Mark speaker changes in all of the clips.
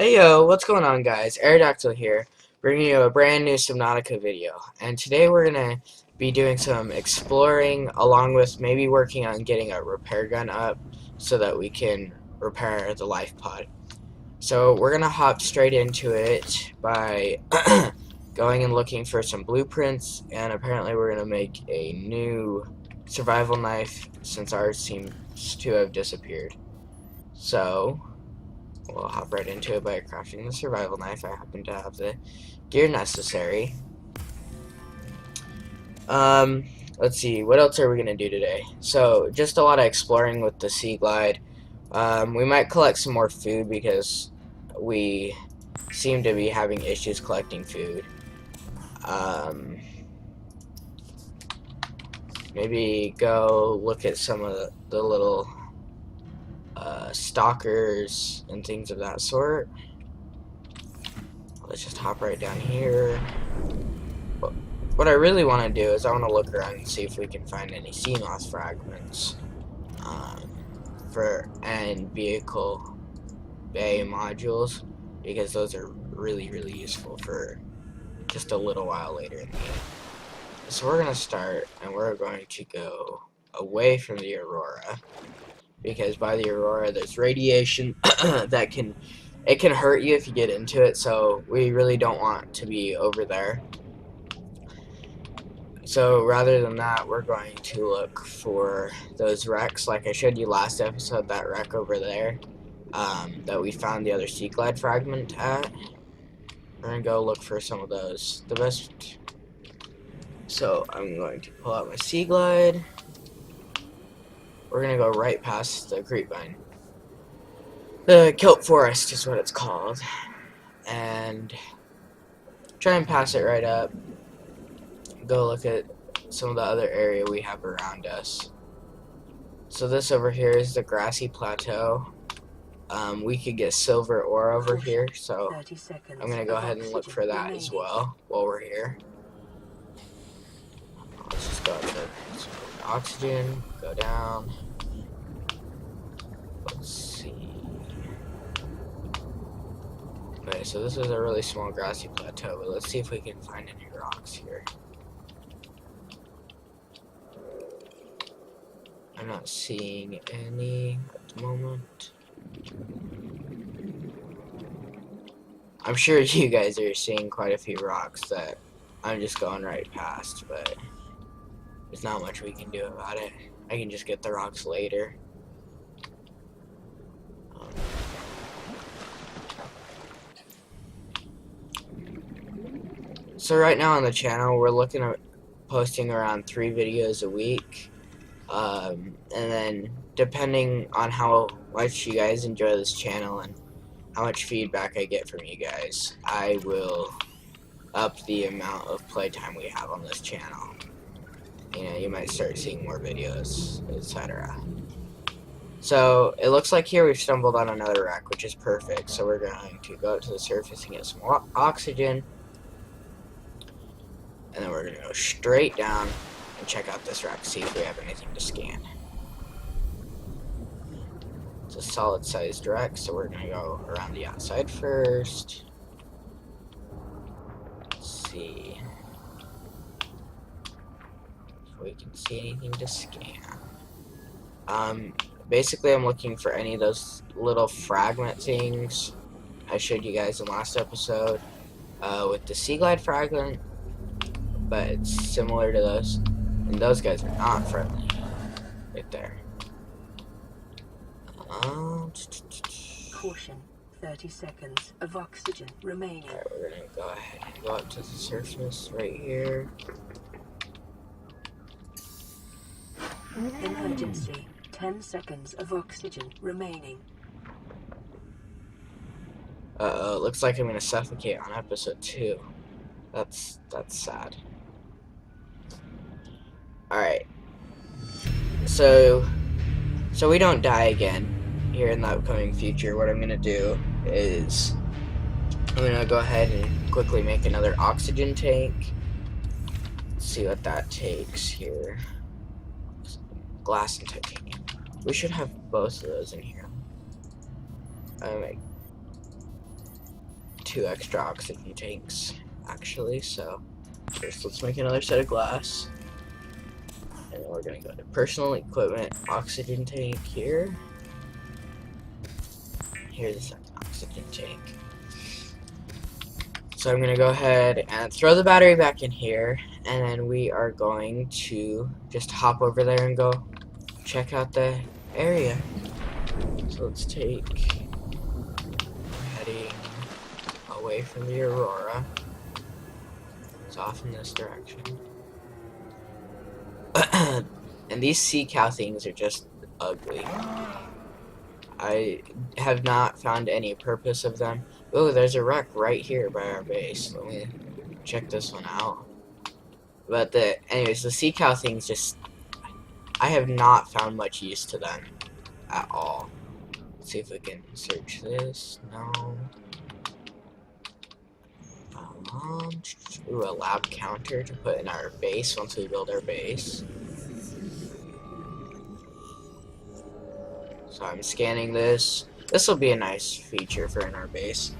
Speaker 1: Hey yo, what's going on guys? Aerodactyl here, bringing you a brand new Subnautica video. And today we're gonna be doing some exploring along with maybe working on getting a repair gun up so that we can repair the life pod. So we're gonna hop straight into it by going and looking for some blueprints, and apparently we're gonna make a new survival knife since ours seems to have disappeared. So we'll hop right into it by crafting the survival knife. I happen to have the gear necessary. Let's see, what else are we gonna do today? So, just a lot of exploring with the Sea Glide. We might collect some more food because we seem to be having issues collecting food. Maybe go look at some of the little stalkers and things of that sort. Let's just hop right down here. What I really want to do is I want to look around and see if we can find any sea moss fragments and vehicle bay modules, because those are really useful for just a little while later in the game. So we're gonna start, and we're going to go away from the Aurora, because by the Aurora there's radiation that can hurt you if you get into it, so we really don't want to be over there. So rather than that, we're going to look for those wrecks like I showed you last episode, that wreck over there that we found the other Sea Glide fragment at. We're gonna go look for some of those. So I'm going to pull out my Sea Glide. We're gonna go right past the grapevine. The kelp forest is what it's called, and try and pass it right up. Go look at some of the other area we have around us. So this over here is the grassy plateau. We could get silver ore over here, so I'm gonna go ahead and look for that as well while we're here. Let's just go up to oxygen, go down. Let's see. Okay, so this is a really small grassy plateau, but let's see if we can find any rocks here. I'm not seeing any at the moment. I'm sure you guys are seeing quite a few rocks that I'm just going right past, but there's not much we can do about it. I can just get the rocks later. So right now on the channel, we're looking at posting around 3 videos a week. And then depending on how much you guys enjoy this channel and how much feedback I get from you guys, I will up the amount of playtime we have on this channel. You know, you might start seeing more videos, etc. So it looks like here we've stumbled on another wreck, which is perfect. So we're going to go up to the surface and get some oxygen, and then we're going to go straight down and check out this wreck, see if we have anything to scan. It's a solid sized wreck, so we're gonna go around the outside first. Let's see if we can see anything to scan. Basically I'm looking for any of those little fragment things I showed you guys in last episode with the Sea Glide fragment, but it's similar to those. And those guys are not friendly. Right there.
Speaker 2: Caution. 30 seconds of oxygen remaining.
Speaker 1: Alright, we're gonna go ahead and go up to the surface right here.
Speaker 2: Emergency. 10 seconds of oxygen remaining.
Speaker 1: Uh-oh, looks like I'm gonna suffocate on episode 2. That's sad. Alright. So we don't die again here in the upcoming future. What I'm gonna do is I'm gonna go ahead and quickly make another oxygen tank. Let's see what that takes here. Glass and titanium. We should have both of those in here. 2 extra oxygen tanks, actually. So first, let's make another set of glass. And then we're gonna go to personal equipment, oxygen tank here. Here's the second oxygen tank. So I'm gonna go ahead and throw the battery back in here, and then we are going to just hop over there and go check out the area. So let's take heading away from the Aurora. It's off in this direction. And these sea cow things are just ugly. I have not found any purpose of them. Oh, there's a wreck right here by our base. Let me check this one out. But anyways, the sea cow things just, I have not found much use to them at all. Let's see if we can search this. No. Ooh, a lab counter to put in our base once we build our base. So I'm scanning this. This will be a nice feature for in our base.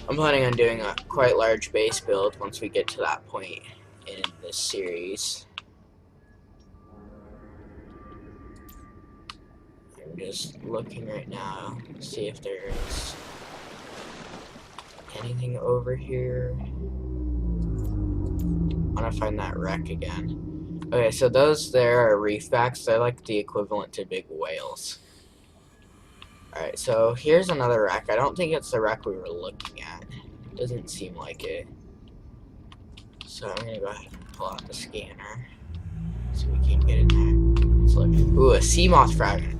Speaker 1: I'm planning on doing a quite large base build once we get to that point in this series. I'm just looking right now to see if there is anything over here. I want to find that wreck again. Okay, so those there are reefbacks. They're like the equivalent to big whales. Alright, so here's another wreck. I don't think it's the wreck we were looking at. Doesn't seem like it. So I'm gonna go ahead and pull out the scanner so we can get in there. Let's look. Ooh, a sea moth fragment.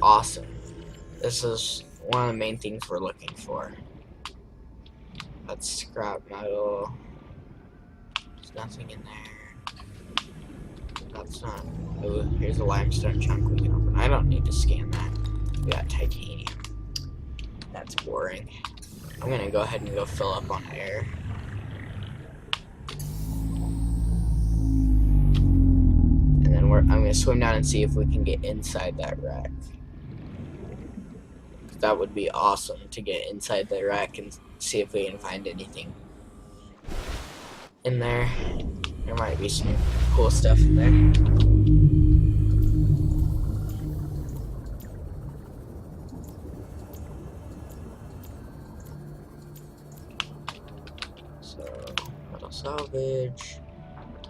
Speaker 1: Awesome. This is one of the main things we're looking for. That's scrap metal. There's nothing in there. That's not. Ooh, here's a limestone chunk we can open. I don't need to scan that. We got titanium. That's boring. I'm gonna go ahead and go fill up on air. And then I'm gonna swim down and see if we can get inside that wreck. That would be awesome to get inside the wreck and see if we can find anything in there. There might be some cool stuff in there. Metal salvage.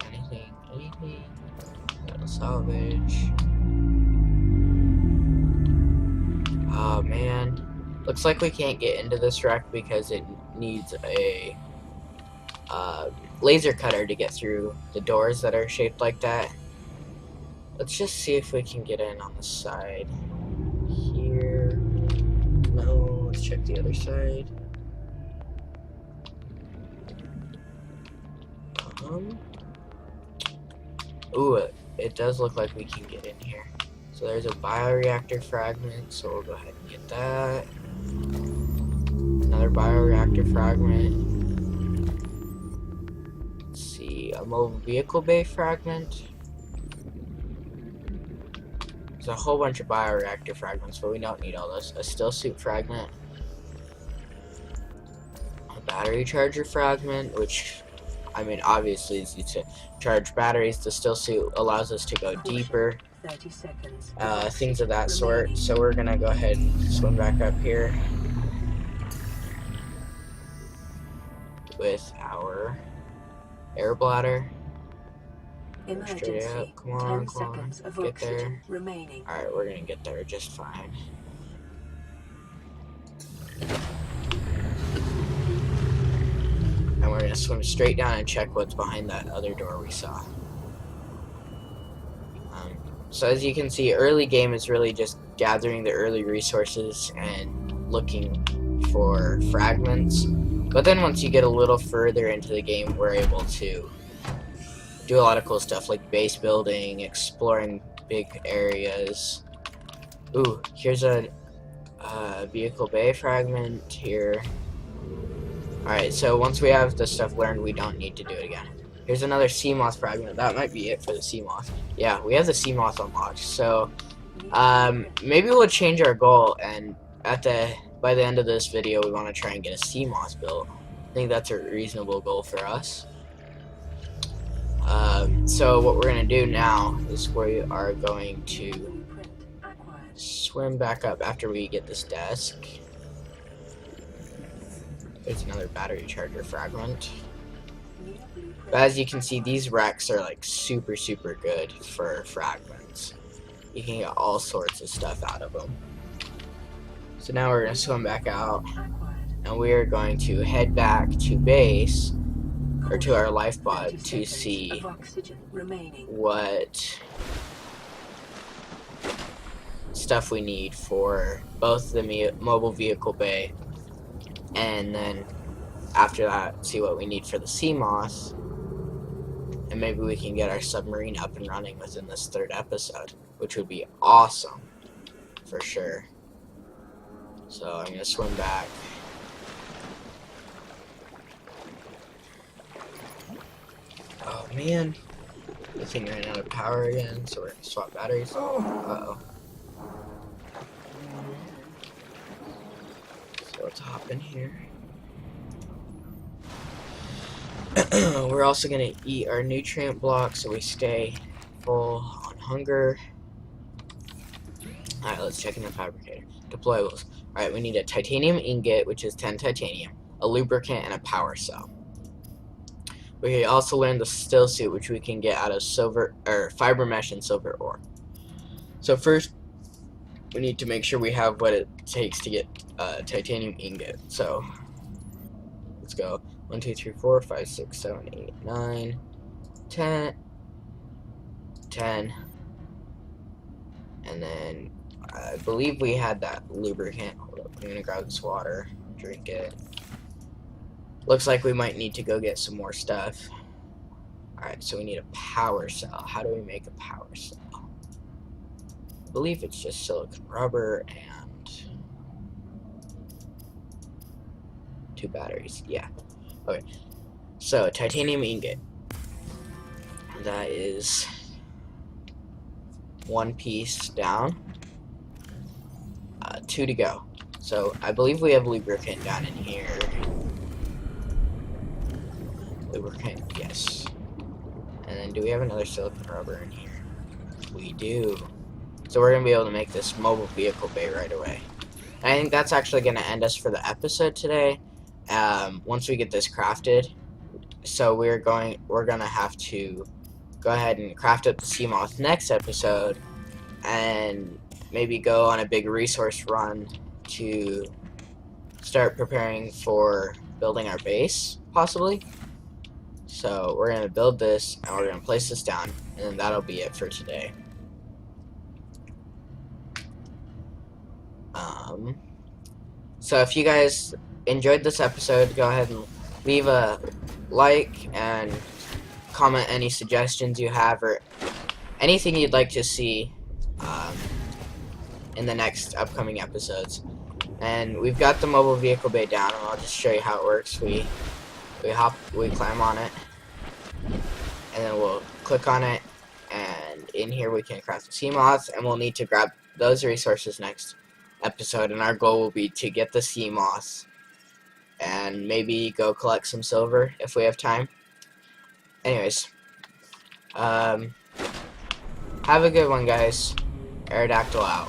Speaker 1: Anything. Metal salvage. Oh man. Looks like we can't get into this wreck because it needs a laser cutter to get through the doors that are shaped like that. Let's just see if we can get in on the side here. No, let's check the other side. Ooh, it does look like we can get in here. So there's a bioreactor fragment, so we'll go ahead and get that. Another bioreactor fragment. Let's see, a mobile vehicle bay fragment. There's a whole bunch of bioreactor fragments, but we don't need all those. A still suit fragment. A battery charger fragment, which, I mean, obviously is used to charge batteries. The still suit allows us to go deeper.
Speaker 2: 30 seconds.
Speaker 1: Things of that sort. So we're gonna go ahead and swim back up here with our air bladder. Straight up. Come on,
Speaker 2: 10 seconds of
Speaker 1: get
Speaker 2: oxygen
Speaker 1: there.
Speaker 2: remaining.
Speaker 1: Alright, we're gonna get there just fine. And we're gonna swim straight down and check what's behind that other door we saw. So as you can see, early game is really just gathering the early resources and looking for fragments. But then once you get a little further into the game, we're able to do a lot of cool stuff like base building, exploring big areas. Ooh, here's a vehicle bay fragment here. Alright, so once we have this stuff learned, we don't need to do it again. Here's another sea moth fragment. That might be it for the sea moth. Yeah, we have the sea moth unlocked. So maybe we'll change our goal, and at the by the end of this video, we want to try and get a sea moss built. I think that's a reasonable goal for us. So what we're going to do now is we are going to swim back up after we get this desk. There's another battery charger fragment. But as you can see, these wrecks are like super good for fragments. You can get all sorts of stuff out of them. So now we're going to swim back out, and we are going to head back to base, or to our life pod, to see what stuff we need for both the mobile vehicle bay, and then after that see what we need for the sea moss, and maybe we can get our submarine up and running within this 3rd episode, which would be awesome for sure. So I'm gonna swim back. Oh man, the thing ran out of power again, so we're gonna swap batteries. Uh-oh. So let's hop in here. We're also gonna eat our nutrient block so we stay full on hunger. Alright, let's check in the fabricator. Deployables. Alright, we need a titanium ingot, which is 10 titanium, a lubricant, and a power cell. We also learned the still suit, which we can get out of silver or fiber mesh and silver ore. So first, we need to make sure we have what it takes to get titanium ingot. So let's go 1, 2, 3, 4, 5, 6, 7, 8, 9, 10, 10, and then I believe we had that lubricant. Hold up, I'm gonna grab this water, drink it. Looks like we might need to go get some more stuff. Alright, so we need a power cell. How do we make a power cell? I believe it's just silicone rubber and 2 batteries. Yeah. Okay. So, titanium ingot. That is 1 piece down. 2 to go. So, I believe we have lubricant down in here. Lubricant, yes. And then do we have another silicone rubber in here? We do. So we're going to be able to make this mobile vehicle bay right away. And I think that's actually going to end us for the episode today. Once we get this crafted. So we're going to have to go ahead and craft up the sea moth next episode. And maybe go on a big resource run to start preparing for building our base, possibly. So we're going to build this, and we're going to place this down, and then that'll be it for today. So if you guys enjoyed this episode, go ahead and leave a like and comment any suggestions you have or anything you'd like to see in the next upcoming episodes. And we've got the mobile vehicle bay down, and I'll just show you how it works. We climb on it, and then we'll click on it, and in here we can craft the sea moth, and we'll need to grab those resources next episode, and our goal will be to get the sea moth and maybe go collect some silver if we have time. Anyways, have a good one, guys. Aerodactyl out.